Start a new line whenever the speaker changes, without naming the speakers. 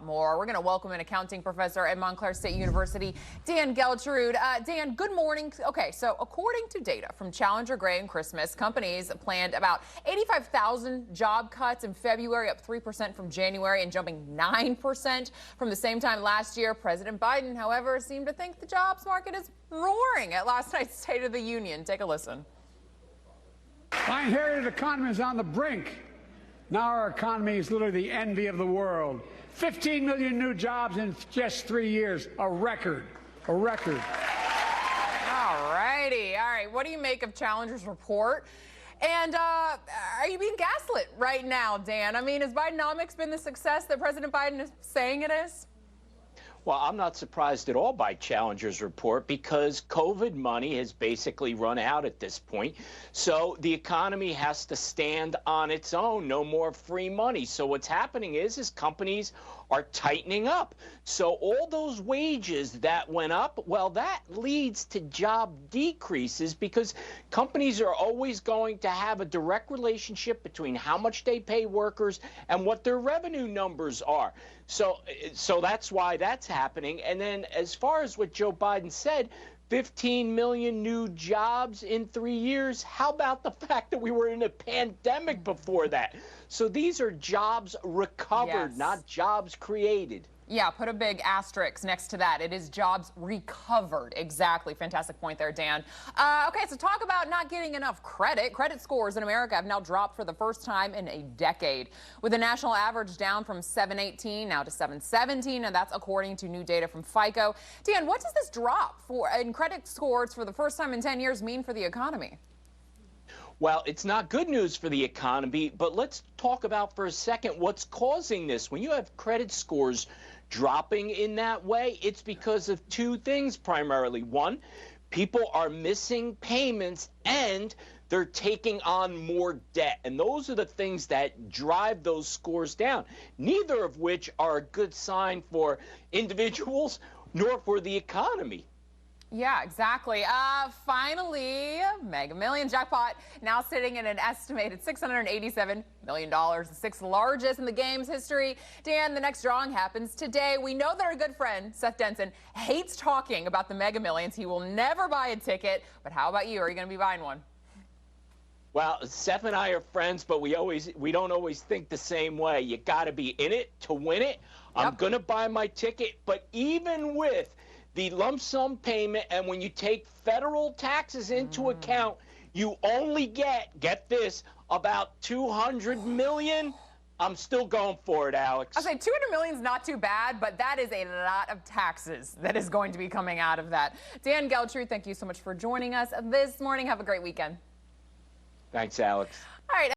More. We're going to welcome an accounting professor at Montclair State University, Dan Geltrude. Dan, good morning. Okay, so according to data from Challenger, Gray, and Christmas, companies planned about 85,000 job cuts in February, up 3% from January and jumping 9% from the same time last year. President Biden, however, seemed to think the jobs market is roaring at last night's State of the Union. Take a listen.
My inherited economy is on the brink. Now our economy is literally the envy of the world. 15 million new jobs in just 3 years. A record. A record.
All righty. All right. What do you make of Challenger's report? And are you being gaslit right now, Dan? I mean, has Bidenomics been the success that President Biden is saying it is?
Well, I'm not surprised at all by Challenger's report because COVID money has basically run out at this point. So the economy has to stand on its own. No more free money. So what's happening is companies are tightening up. So all those wages that went up, well, that leads to job decreases because companies are always going to have a direct relationship between how much they pay workers and what their revenue numbers are. So that's why that's happening. And then as far as what Joe Biden said, 15 million new jobs in 3 years. How about the fact that we were in a pandemic before that? So these are jobs recovered,
Yes.
not jobs created.
Yeah, put a big asterisk next to that. It is jobs recovered. Exactly. Fantastic point there, Dan. Okay, so talk about not getting enough credit. Credit scores in America have now dropped for the first time in a decade, with the national average down from 718 now to 717, and that's according to new data from FICO. Dan, what does this drop in credit scores for the first time in 10 years mean for the economy?
Well, it's not good news for the economy, but let's talk about for a second what's causing this. When you have credit scores dropping in that way, it's because of two things primarily. One, people are missing payments and they're taking on more debt. And those are the things that drive those scores down, neither of which are a good sign for individuals nor for the economy.
Yeah, exactly. Finally, Mega Millions jackpot now sitting at an estimated $687 million, the sixth largest in the game's history. Dan, the next drawing happens today. We know that our good friend, Seth Denson, hates talking about the Mega Millions. He will never buy a ticket. But how about you? Are you going to be buying one?
Well, Seth and I are friends, but we don't always think the same way. You got to be in it to win it.
Yep.
I'm going to buy my ticket, but even with the lump sum payment, and when you take federal taxes into account, you only get this, about 200 million. I'm still going for it, Alex.
I'll say 200 million is not too bad, but that is a lot of taxes that is going to be coming out of that. Dan Geltrude, thank you so much for joining us this morning. Have a great weekend.
Thanks, Alex.
All right.